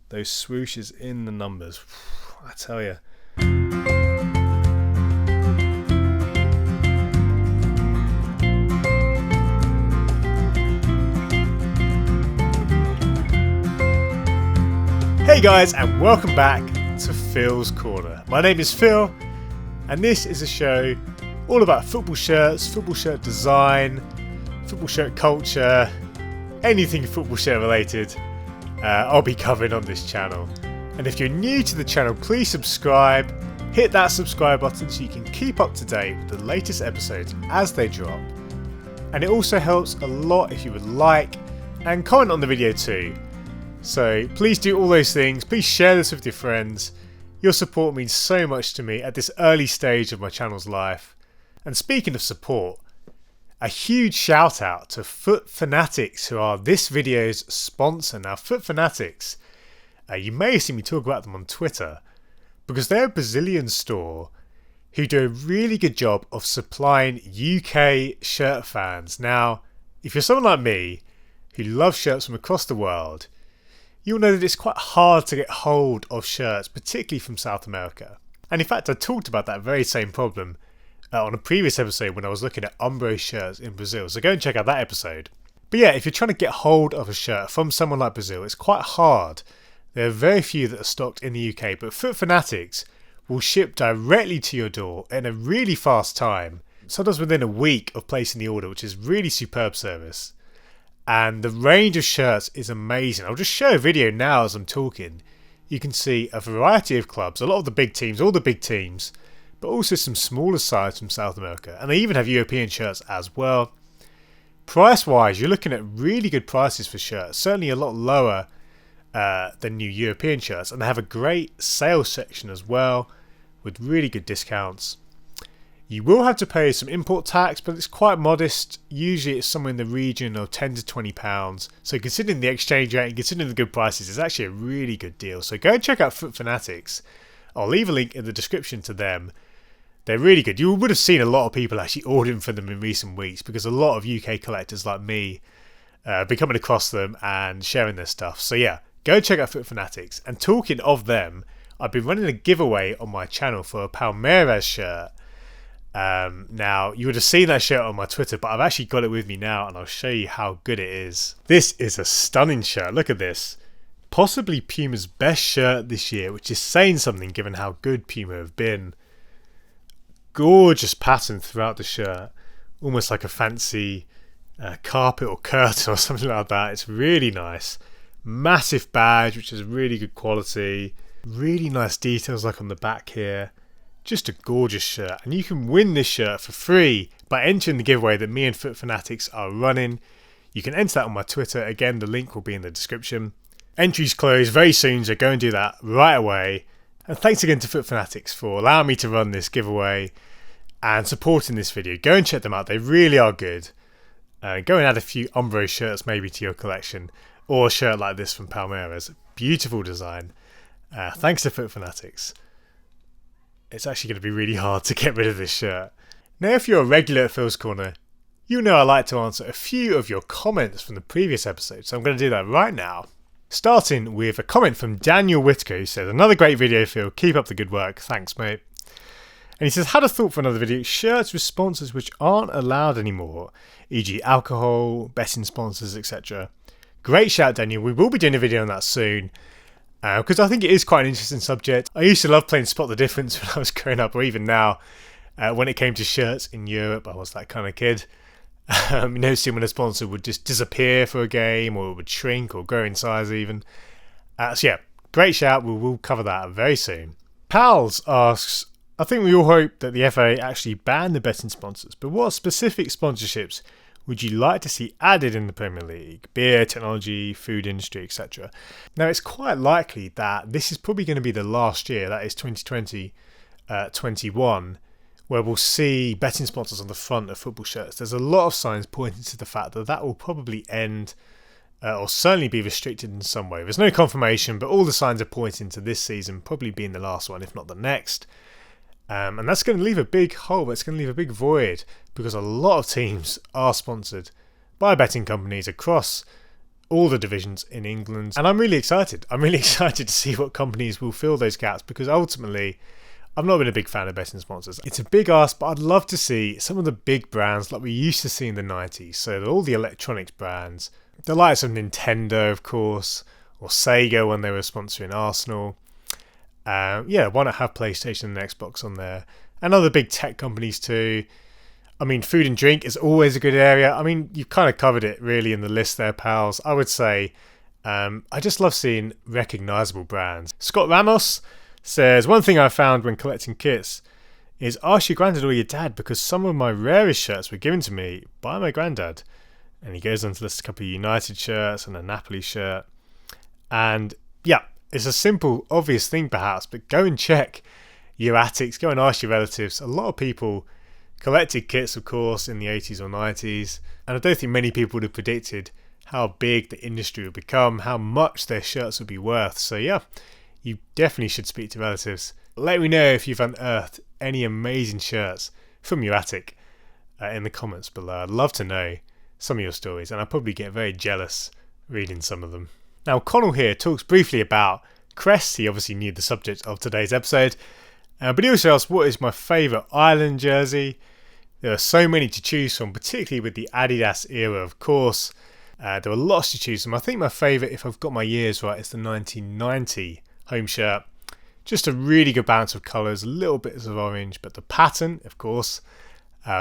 Those swooshes in the numbers, I tell you. Hey guys, and welcome back to Phil's Corner. My name is Phil, and this is a show all about football shirts, football shirt design, football shirt culture, anything football shirt related. I'll be covering on this channel. And if you're new to the channel, please subscribe. Hit that subscribe button so you can keep up to date with the latest episodes as they drop. And it also helps a lot if you would like and comment on the video too. So please do all those things. Please share this with your friends. Your support means so much to me at this early stage of my channel's life. And speaking of support, a huge shout out to Fanatics, who are this video's sponsor. Now, Fanatics, you may have seen me talk about them on Twitter, because they're a Brazilian store who do a really good job of supplying UK shirt fans. Now, if you're someone like me who loves shirts from across the world, you'll know that it's quite hard to get hold of shirts, particularly from South America. And in fact, I talked about that very same problem on a previous episode when I was looking at Umbro shirts in Brazil, so go and check out that episode. But yeah, if you're trying to get hold of a shirt from someone like Brazil, it's quite hard. There are very few that are stocked in the UK, but Fanatics will ship directly to your door in a really fast time, sometimes within a week of placing the order, which is really superb service. And the range of shirts is amazing. I'll just show a video now as I'm talking. You can see a variety of clubs, a lot of the big teams, all the big teams, but also some smaller sides from South America. And they even have European shirts as well. Price wise, you're looking at really good prices for shirts, certainly a lot lower than new European shirts. And they have a great sales section as well with really good discounts. You will have to pay some import tax, but it's quite modest. Usually it's somewhere in the region of £10 to £20. So considering the exchange rate and considering the good prices, it's actually a really good deal. So go and check out Fanatics. I'll leave a link in the description to them. They're really good. You would have seen a lot of people actually ordering from them in recent weeks, because a lot of UK collectors like me be coming across them and sharing their stuff. So yeah, go check out Fanatics. And talking of them, I've been running a giveaway on my channel for a Palmeiras shirt. Now, you would have seen that shirt on my Twitter, but I've actually got it with me now, and I'll show you how good it is. This is a stunning shirt. Look at this. Possibly Puma's best shirt this year, which is saying something given how good Puma have been. Gorgeous pattern throughout the shirt, almost like a fancy carpet or curtain or something like that. It's really nice. Massive badge, which is really good quality. Really nice details like on the back here. Just a gorgeous shirt, and you can win this shirt for free by entering the giveaway that me and Fanatics are running. You can enter that on my Twitter. Again, the link will be in the description. Entries close very soon, so go and do that right away. And thanks again to Fanatics for allowing me to run this giveaway and supporting this video. Go and check them out. They really are good. Go and add a few Umbro shirts maybe to your collection, or a shirt like this from Palmeiras. Beautiful design. Thanks to Fanatics. It's actually going to be really hard to get rid of this shirt. Now, if you're a regular at Phil's Corner, you know I like to answer a few of your comments from the previous episode, so I'm going to do that right now. Starting with a comment from Daniel Whitaker, who says, "Another great video, Phil. Keep up the good work. Thanks, mate." And he says, "Had a thought for another video. Shirts with sponsors which aren't allowed anymore, e.g. alcohol, betting sponsors, etc." Great shout, Daniel. We will be doing a video on that soon, because I think it is quite an interesting subject. I used to love playing Spot the Difference when I was growing up, or even now. When it came to shirts in Europe, I was that kind of kid. Seeing when a sponsor would just disappear for a game, or it would shrink or grow in size even. So yeah, great shout. We will cover that very soon. Pals asks, "I think we all hope that the FA actually ban the betting sponsors, but what specific sponsorships would you like to see added in the Premier League? Beer, technology, food industry, etc." Now, it's quite likely that this is probably going to be the last year, that is 2020-21, where we'll see betting sponsors on the front of football shirts. There's a lot of signs pointing to the fact that that will probably end or certainly be restricted in some way. There's no confirmation, but all the signs are pointing to this season probably being the last one, if not the next. And that's going to leave a big hole, it's going to leave a big void, because a lot of teams are sponsored by betting companies across all the divisions in England, and I'm really excited. I'm really excited to see what companies will fill those gaps, because ultimately I've not been a big fan of betting sponsors. It's a big ask, but I'd love to see some of the big brands like we used to see in the 90s. So all the electronics brands, the likes of Nintendo, of course, or Sega when they were sponsoring Arsenal. Yeah, why not have PlayStation and Xbox on there? And other big tech companies too. I mean, food and drink is always a good area. I mean, you've kind of covered it really in the list there, pals. I would say I just love seeing recognisable brands. Scott Ramos says, one thing I found when collecting kits is ask your granddad or your dad, because some of my rarest shirts were given to me by my granddad. And he goes on to list a couple of United shirts and a Napoli shirt. And yeah, it's a simple, obvious thing perhaps, but go and check your attics, go and ask your relatives. A lot of people collected kits, of course, in the 80s or 90s. And I don't think many people would have predicted how big the industry would become, how much their shirts would be worth. So yeah, you definitely should speak to relatives. Let me know if you've unearthed any amazing shirts from your attic in the comments below. I'd love to know some of your stories, and I'll probably get very jealous reading some of them. Now, Connell here talks briefly about Crests. He obviously knew the subject of today's episode, but he also asked what is my favourite Ireland jersey. There are so many to choose from, particularly with the Adidas era, of course. There are lots to choose from. I think my favourite, if I've got my years right, is the 1990 home shirt. Just a really good balance of colours, a little bit of orange, but the pattern, of course,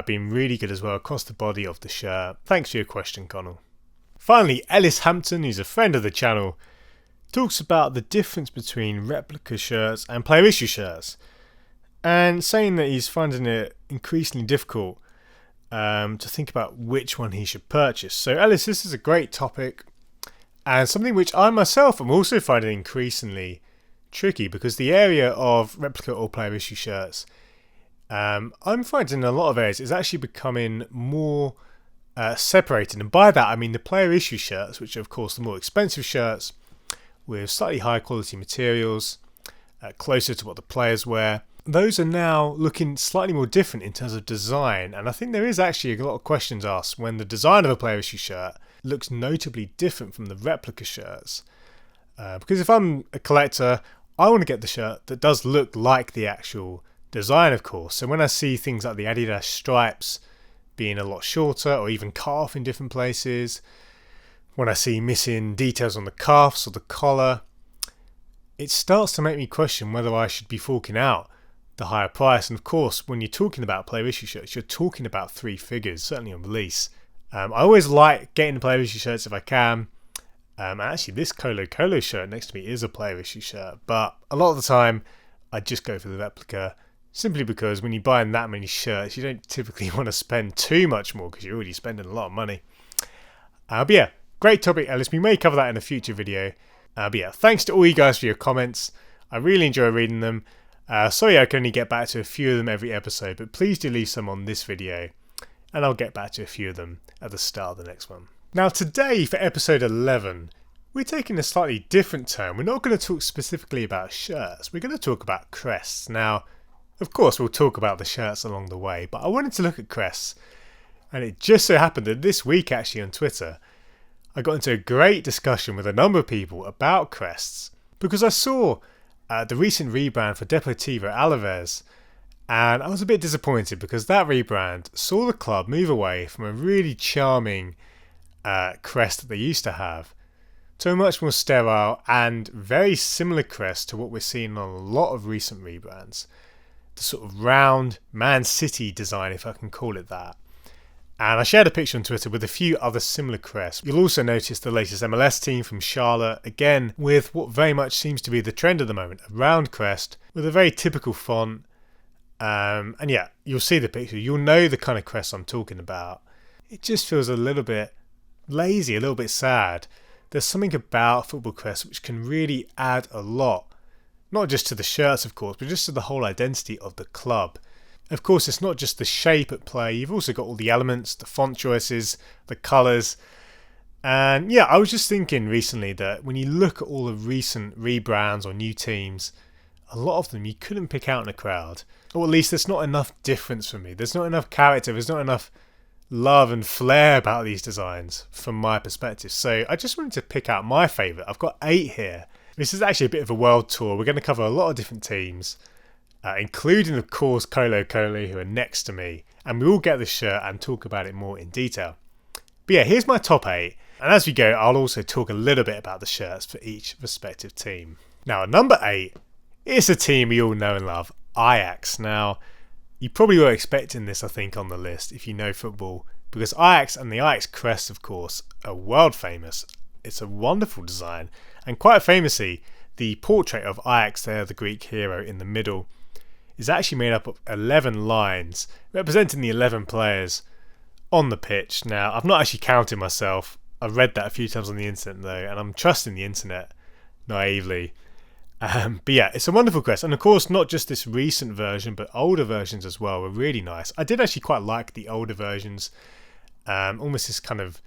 being really good as well across the body of the shirt. Thanks for your question, Connell. Finally, Ellis Hampton, who's a friend of the channel, talks about the difference between replica shirts and player issue shirts, and saying that he's finding it increasingly difficult to think about which one he should purchase. So Ellis, this is a great topic, and something which I myself am also finding increasingly tricky, because the area of replica or player issue shirts, I'm finding in a lot of areas is actually becoming more separated. And by that I mean the player issue shirts, which are of course the more expensive shirts with slightly higher quality materials, closer to what the players wear. Those are now looking slightly more different in terms of design, and I think there is actually a lot of questions asked when the design of a player issue shirt looks notably different from the replica shirts. Because if I'm a collector, I want to get the shirt that does look like the actual design, of course. So when I see things like the Adidas stripes being a lot shorter or even cut off in different places, when I see missing details on the cuffs or the collar, it starts to make me question whether I should be forking out the higher price. And of course, when you're talking about player issue shirts, you're talking about 3 figures, certainly on release. I always like getting the player issue shirts if I can. Actually, this Colo-Colo shirt next to me is a player issue shirt, but a lot of the time I just go for the replica, simply because when you're buying that many shirts, you don't typically want to spend too much more because you're already spending a lot of money. But yeah, great topic, Ellis. We may cover that in a future video. But yeah, thanks to all you guys for your comments. I really enjoy reading them. Sorry I can only get back to a few of them every episode, but please do leave some on this video, and I'll get back to a few of them at the start of the next one. Now today, for episode 11, we're taking a slightly different turn. We're not going to talk specifically about shirts, we're going to talk about crests. Now, of course we'll talk about the shirts along the way, but I wanted to look at crests, and it just so happened that this week actually on Twitter, I got into a great discussion with a number of people about crests, because I saw the recent rebrand for Deportivo Alaves, and I was a bit disappointed because that rebrand saw the club move away from a really charming crest that they used to have to a much more sterile and very similar crest to what we're seeing on a lot of recent rebrands. The sort of round Man City design, if I can call it that. And I shared a picture on Twitter with a few other similar crests. You'll also notice the latest MLS team from Charlotte, again with what very much seems to be the trend at the moment, a round crest with a very typical font. And yeah, you'll see the picture, you'll know the kind of crest I'm talking about. It just feels a little bit lazy, a little bit sad. There's something about football crests which can really add a lot, not just to the shirts of course, but just to the whole identity of the club. Of course, it's not just the shape at play, you've also got all the elements, the font choices, the colours. And yeah, I was just thinking recently that when you look at all the recent rebrands or new teams, a lot of them you couldn't pick out in a crowd. Or at least there's not enough difference for me. There's not enough character, there's not enough love and flair about these designs from my perspective. So I just wanted to pick out my favourite. I've got 8 here. This is actually a bit of a world tour. We're going to cover a lot of different teams, including of course Colo-Colo, who are next to me, and we will get this shirt and talk about it more in detail. But yeah, here's my top 8, and as we go I'll also talk a little bit about the shirts for each respective team. Now at number 8 is a team we all know and love, Ajax. Now you probably were expecting this, I think, on the list if you know football, because Ajax and the Ajax crest, of course, are world famous. It's a wonderful design, and quite famously the portrait of Ajax there, the Greek hero in the middle, is actually made up of 11 lines representing the 11 players on the pitch. Now I've not actually counted myself, I've read that a few times on the internet though, and I'm trusting the internet naively. But yeah, it's a wonderful crest, and of course not just this recent version but older versions as well were really nice. I did actually quite like the older versions, almost this kind of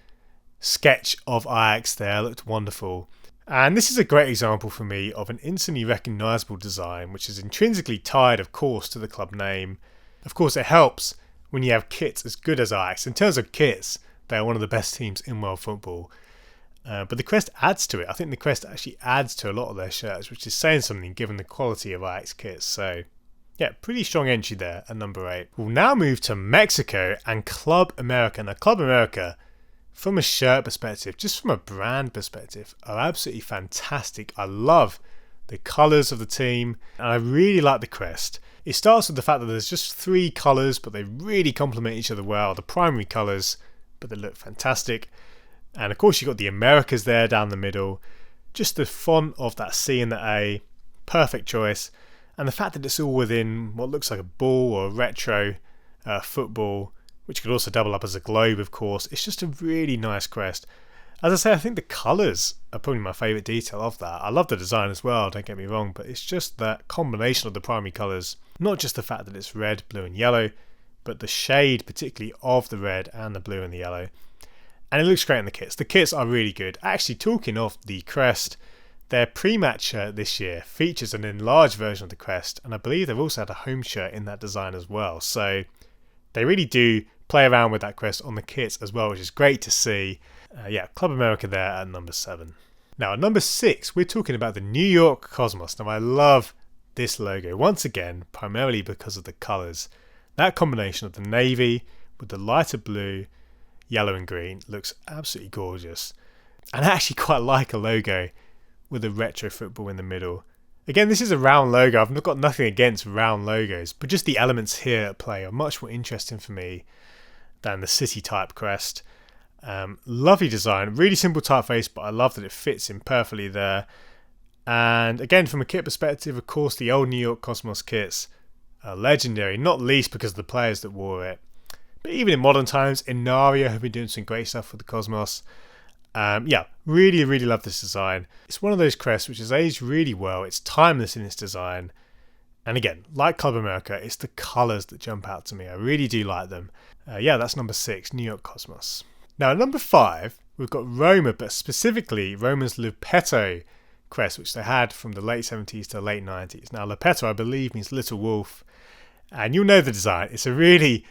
sketch of Ajax there looked wonderful. And this is a great example for me of an instantly recognisable design which is intrinsically tied of course to the club name. Of course it helps when you have kits as good as Ajax. In terms of kits, they are one of the best teams in world football. But the crest adds to it. I think the crest actually adds to a lot of their shirts, which is saying something given the quality of Ajax kits. So yeah, pretty strong entry there at number 8. We'll now move to Mexico and Club America. Now Club America, from a shirt perspective, just from a brand perspective, are absolutely fantastic. I love the colours of the team, and I really like the crest. It starts with the fact that there's just 3 colours, but they really complement each other well. The primary colours, but they look fantastic. And of course you've got the Americas there down the middle. Just the font of that C and the A, perfect choice. And the fact that it's all within what looks like a ball or a retro football, which could also double up as a globe of course. It's just a really nice crest. As I say, I think the colours are probably my favourite detail of that. I love the design as well, don't get me wrong, but it's just that combination of the primary colours. Not just the fact that it's red, blue and yellow, but the shade particularly of the red and the blue and the yellow. And it looks great in the kits. The kits are really good. Actually, talking of the crest, their pre-match shirt this year features an enlarged version of the crest, and I believe they've also had a home shirt in that design as well. So they really do play around with that crest on the kits as well, which is great to see. Yeah, Club America there at number 7. Now at number 6, we're talking about the New York Cosmos. Now I love this logo, once again, primarily because of the colours. That combination of the navy with the lighter blue, yellow and green looks absolutely gorgeous. And I actually quite like a logo with a retro football in the middle. Again, this is a round logo. I've got nothing against round logos, but just the elements here at play are much more interesting for me than the city type crest. Lovely design, really simple typeface, but I love that it fits in perfectly there. And again, from a kit perspective, of course, the old New York Cosmos kits are legendary, not least because of the players that wore it. But even in modern times, Inario have been doing some great stuff with the Cosmos. Yeah, really love this design. It's one of those crests which has aged really well. It's timeless in its design. And again, like Club America, it's the colours that jump out to me. I really do like them. Yeah, that's number 6, New York Cosmos. Now at number 5, we've got Roma, but specifically Roma's Luppetto crest, which they had from the late 70s to late 90s. Now Luppetto, I believe, means little wolf. And you'll know the design. It's a really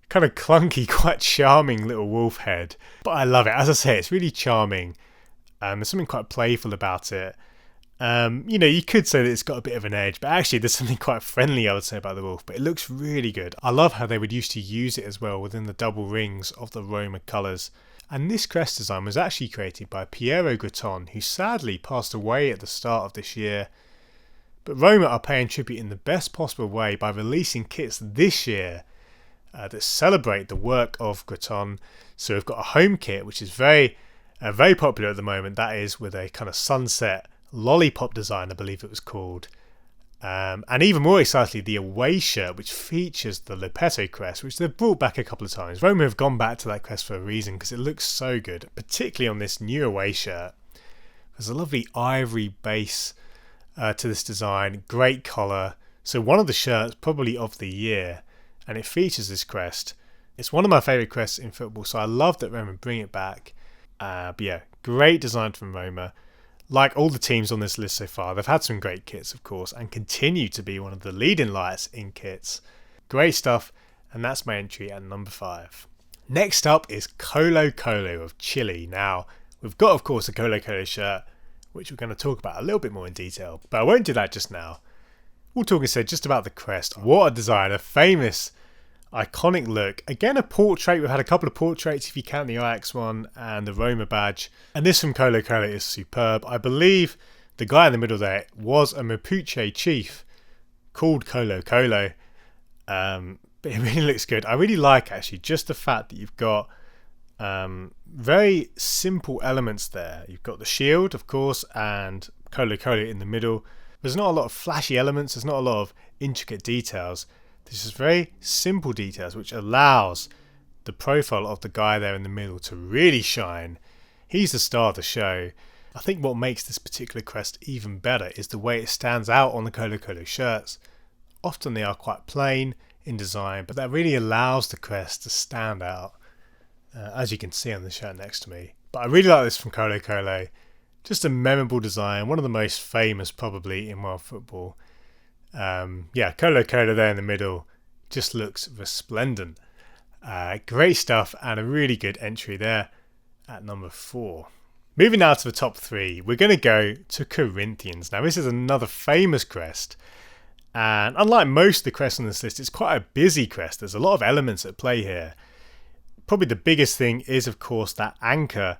kind of clunky, quite charming little wolf head, but I love it. As I say, it's really charming. There's something quite playful about it. You know, you could say that it's got a bit of an edge, but actually there's something quite friendly, I would say, about the wolf, but it looks really good. I love how they would used to use it as well within the double rings of the Roma colours. And this crest design was actually created by Piero Gratton, who sadly passed away at the start of this year. But Roma are paying tribute in the best possible way by releasing kits this year that celebrate the work of Gratton. So we've got a home kit which is very popular at the moment. That is with a kind of sunset lollipop design, I believe it was called. And even more excitedly, the away shirt, which features the Luppetto crest, which they've brought back a couple of times. Roma have gone back to that crest for a reason, because it looks so good, particularly on this new away shirt. There's a lovely ivory base to this design, great collar. So one of the shirts probably of the year, and it features this crest. It's one of my favourite crests in football, so I love that Roma bring it back. But yeah, great design from Roma. Like all the teams on this list so far, they've had some great kits, of course, and continue to be one of the leading lights in kits. Great stuff, and that's my entry at number 5. Next up is Colo-Colo of Chile. Now, we've got, of course, a Colo-Colo shirt, which we're going to talk about a little bit more in detail, but I won't do that just now. We'll talk instead just about the crest. What a design, a famous, iconic look. Again, a portrait. We've had a couple of portraits if you count the Ajax one and the Roma badge. And this from Colo-Colo is superb. I believe the guy in the middle there was a Mapuche chief called Colo-Colo. But it really looks good. I really like, actually, just the fact that you've got very simple elements there. You've got the shield, of course, and Colo-Colo in the middle. There's not a lot of flashy elements. There's not a lot of intricate details. There's just very simple details, which allows the profile of the guy there in the middle to really shine. He's the star of the show. I think what makes this particular crest even better is the way it stands out on the Colo-Colo shirts. Often they are quite plain in design, but that really allows the crest to stand out, as you can see on the shirt next to me. But I really like this from Colo-Colo. Just a memorable design, one of the most famous probably in world football. Yeah, Colo-Colo there in the middle just looks resplendent. Great stuff, and a really good entry there at number 4. Moving now to the top 3, we're going to go to Corinthians. Now, this is another famous crest, and unlike most of the crests on this list, it's quite a busy crest. There's a lot of elements at play here. Probably the biggest thing is, of course, that anchor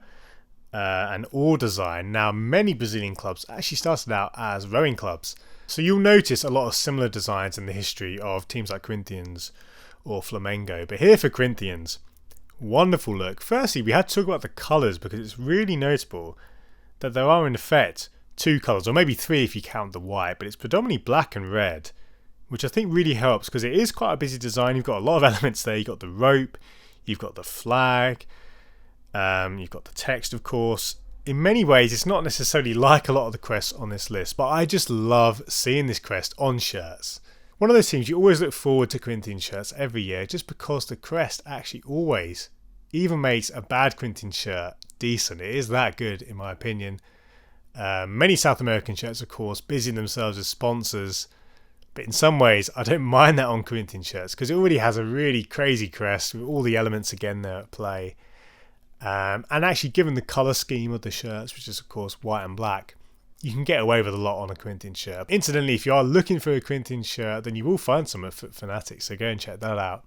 and oar design. Now, many Brazilian clubs actually started out as rowing clubs, so you'll notice a lot of similar designs in the history of teams like Corinthians or Flamengo. But here for Corinthians, wonderful look. Firstly, we had to talk about the colours, because it's really notable that there are in effect 2 colours, or maybe 3 if you count the white, but it's predominantly black and red, which I think really helps because it is quite a busy design. You've got a lot of elements there. You've got the rope, you've got the flag, you've got the text, of course. In many ways, it's not necessarily like a lot of the crests on this list, but I just love seeing this crest on shirts. One of those teams you always look forward to Corinthians shirts every year, just because the crest actually always even makes a bad Corinthians shirt decent. It is that good, in my opinion. Many South American shirts, of course, busying themselves as sponsors, but in some ways I don't mind that on Corinthians shirts because it already has a really crazy crest with all the elements again there at play. And actually, given the colour scheme of the shirts, which is of course white and black, you can get away with a lot on a Corinthians shirt. Incidentally, if you are looking for a Corinthians shirt, then you will find some at Fanatics, so go and check that out.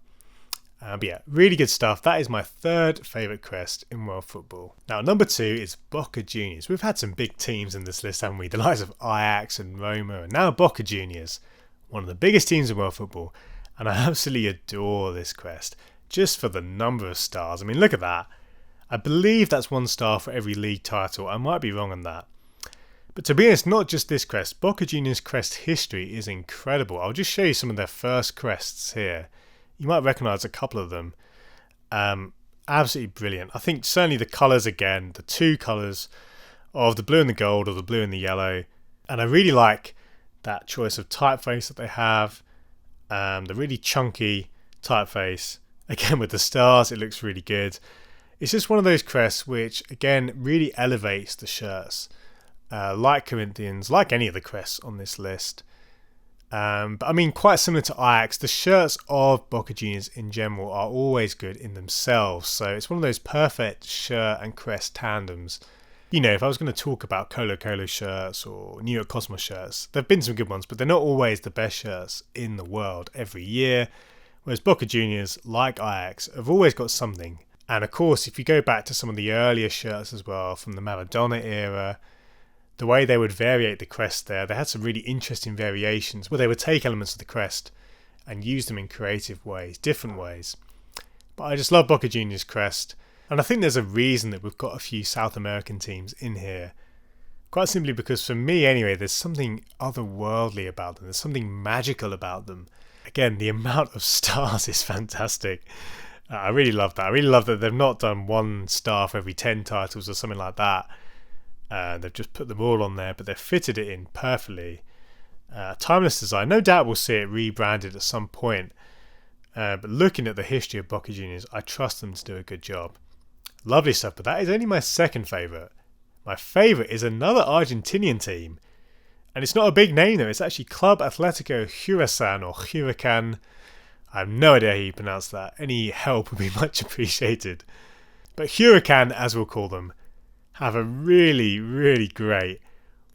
But yeah, really good stuff. That is my 3rd favourite crest in world football. Now, number 2 is Boca Juniors. We've had some big teams in this list, haven't we? The likes of Ajax and Roma, and now Boca Juniors, one of the biggest teams in world football. And I absolutely adore this crest, just for the number of stars. I mean, look at that. I believe that's 1 star for every league title. I might be wrong on that. But to be honest, not just this crest. Boca Juniors crest history is incredible. I'll just show you some of their first crests here. You might recognise a couple of them. Absolutely brilliant. I think certainly the colours again, the 2 colours of the blue and the gold or the blue and the yellow. And I really like that choice of typeface that they have. The really chunky typeface. Again, with the stars, it looks really good. It's just one of those crests which, again, really elevates the shirts. Like Corinthians, like any of the crests on this list. But I mean, quite similar to Ajax, the shirts of Boca Juniors in general are always good in themselves. So it's one of those perfect shirt and crest tandems. You know, if I was going to talk about Colo-Colo shirts or New York Cosmos shirts, there have been some good ones, but they're not always the best shirts in the world every year. Whereas Boca Juniors, like Ajax, have always got something. And of course, if you go back to some of the earlier shirts as well, from the Maradona era, the way they would variate the crest there, they had some really interesting variations where they would take elements of the crest and use them in creative ways, different ways. But I just love Boca Juniors crest, and I think there's a reason that we've got a few South American teams in here. Quite simply because, for me anyway, there's something otherworldly about them, there's something magical about them. Again, the amount of stars is fantastic. I really love that. I really love that they've not done 1 star for every 10 titles or something like that. They've just put them all on there, but they've fitted it in perfectly. Timeless design. No doubt we'll see it rebranded at some point. But looking at the history of Boca Juniors, I trust them to do a good job. Lovely stuff, but that is only my 2nd favourite. My favourite is another Argentinian team. And it's not a big name though, it's actually Club Atlético Huracan or Huracan. I have no idea how you pronounce that. Any help would be much appreciated. But Huracan, as we'll call them, have a really, really great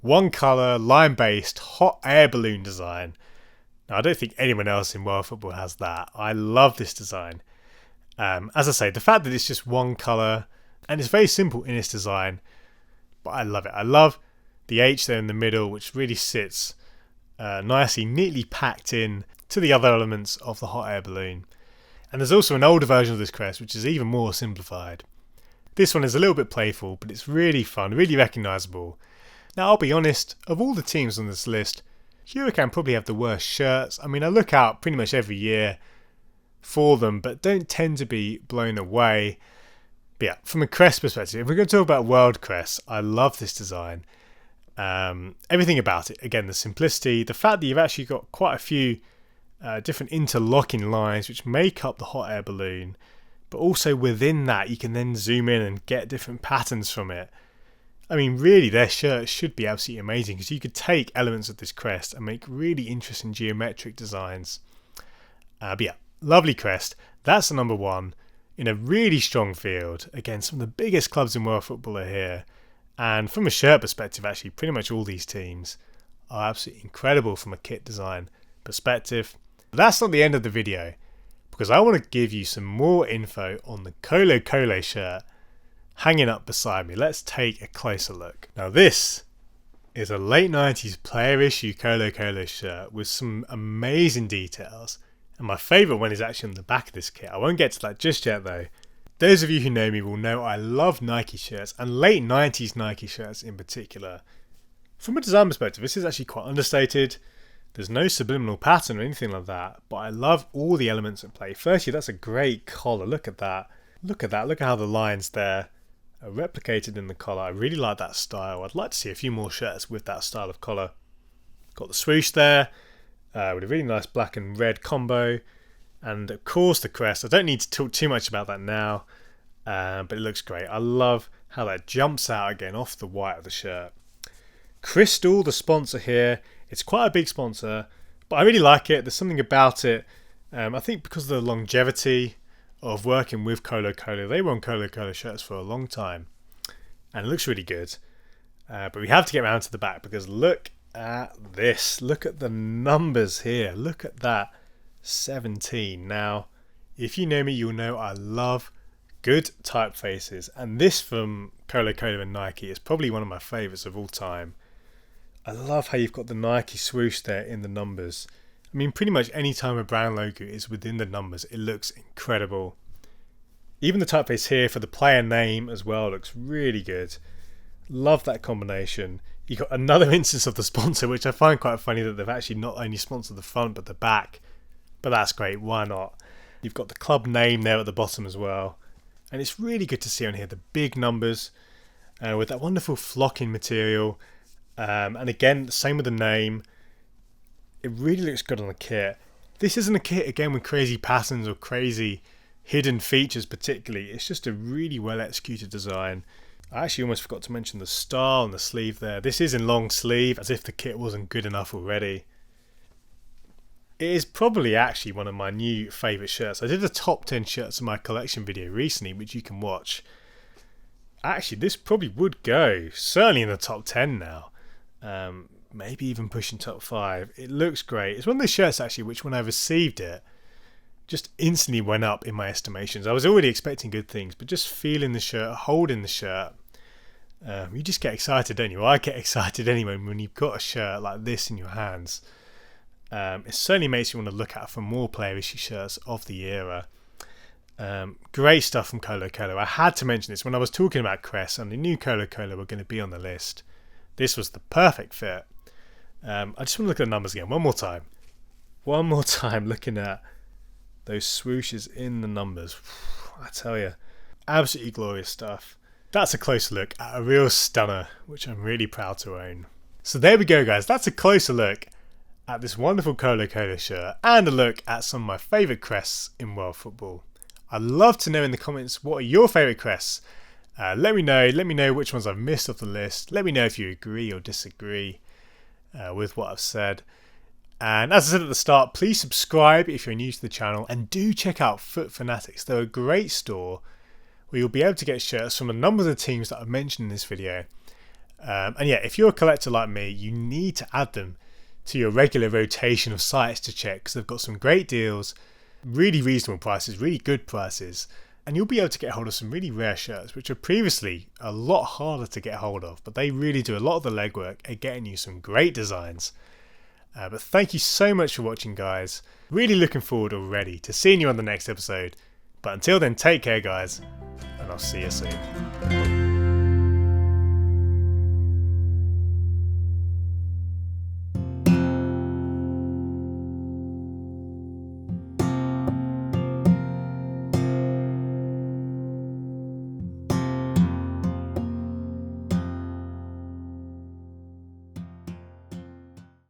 one colour, line based hot air balloon design. Now, I don't think anyone else in world football has that. I love this design. As I say, the fact that it's just one colour and it's very simple in its design, but I love it. I love the H there in the middle, which really sits nicely, neatly packed in to the other elements of the hot air balloon. And there's also an older version of this crest, which is even more simplified. This one is a little bit playful, but it's really fun, really recognisable. Now, I'll be honest, of all the teams on this list, Huracan probably have the worst shirts. I mean, I look out pretty much every year for them, but don't tend to be blown away. But yeah, from a crest perspective, if we're going to talk about world crests, I love this design. Everything about it, again, the simplicity, the fact that you've actually got quite a few different interlocking lines which make up the hot air balloon, but also within that you can then zoom in and get different patterns from it. I mean, really, their shirts should be absolutely amazing because you could take elements of this crest and make really interesting geometric designs. But yeah, lovely crest. That's the number one in a really strong field. Again, some of the biggest clubs in world football are here. And from a shirt perspective, actually, pretty much all these teams are absolutely incredible from a kit design perspective. But that's not the end of the video, because I want to give you some more info on the Colo-Colo shirt hanging up beside me. Let's take a closer look. Now, this is a late 90s player issue Colo-Colo shirt with some amazing details. And my favourite one is actually on the back of this kit. I won't get to that just yet though. Those of you who know me will know I love Nike shirts, and late 90s Nike shirts in particular. From a design perspective, this is actually quite understated. There's no subliminal pattern or anything like that, but I love all the elements at play. Firstly, that's a great collar. Look at that. Look at that. Look at how the lines there are replicated in the collar. I really like that style. I'd like to see a few more shirts with that style of collar. Got the swoosh there with a really nice black and red combo. And of course the crest. I don't need to talk too much about that now, but it looks great. I love how that jumps out again off the white of the shirt. Crystal, the sponsor here. It's quite a big sponsor, but I really like it. There's something about it. I think because of the longevity of working with Colo-Colo. They were on Colo-Colo shirts for a long time, and it looks really good. But we have to get around to the back, because look at this. Look at the numbers here. Look at that. 17. Now, if you know me, you'll know I love good typefaces, and this from Colo-Colo and Nike is probably one of my favourites of all time. I love how you've got the Nike swoosh there in the numbers. I mean, pretty much any time a brand logo is within the numbers, it looks incredible. Even the typeface here for the player name as well looks really good. Love that combination. You got another instance of the sponsor, which I find quite funny that they've actually not only sponsored the front but the back. But that's great, why not? You've got the club name there at the bottom as well. And it's really good to see on here the big numbers with that wonderful flocking material. And again, same with the name. It really looks good on the kit. This isn't a kit, again, with crazy patterns or crazy hidden features particularly. It's just a really well executed design. I actually almost forgot to mention the star on the sleeve there. This is in long sleeve, as if the kit wasn't good enough already. It is probably actually one of my new favourite shirts. I did a top 10 shirts in my collection video recently, which you can watch. Actually, this probably would go certainly in the top 10 now. Maybe even pushing top 5. It looks great. It's one of those shirts actually which, when I received it, just instantly went up in my estimations. I was already expecting good things, but just feeling the shirt, holding the shirt, you just get excited, don't you? I get excited anyway when you've got a shirt like this in your hands. It certainly makes you want to look out for more player issue shirts of the era. Great stuff from Colo-Colo. I had to mention this when I was talking about Crests, and the new Colo-Colo were going to be on the list. This was the perfect fit. I just want to look at the numbers again one more time. One more time, looking at those swooshes in the numbers. I tell you, absolutely glorious stuff. That's a closer look at a real stunner, which I'm really proud to own. So there we go, guys. That's a closer look at this wonderful Colo-Colo shirt, and a look at some of my favourite crests in world football. I'd love to know in the comments, what are your favourite crests? Let me know which ones I've missed off the list. Let me know if you agree or disagree with what I've said. And as I said at the start, please subscribe if you're new to the channel, and do check out Fanatics. They're a great store where you'll be able to get shirts from a number of the teams that I've mentioned in this video. And yeah, if you're a collector like me, you need to add them to your regular rotation of sites to check, because they've got some great deals, really reasonable prices, really good prices, and you'll be able to get hold of some really rare shirts which are previously a lot harder to get hold of, but they really do a lot of the legwork at getting you some great designs. But thank you so much for watching, guys. Really looking forward already to seeing you on the next episode. But until then, take care, guys, and I'll see you soon.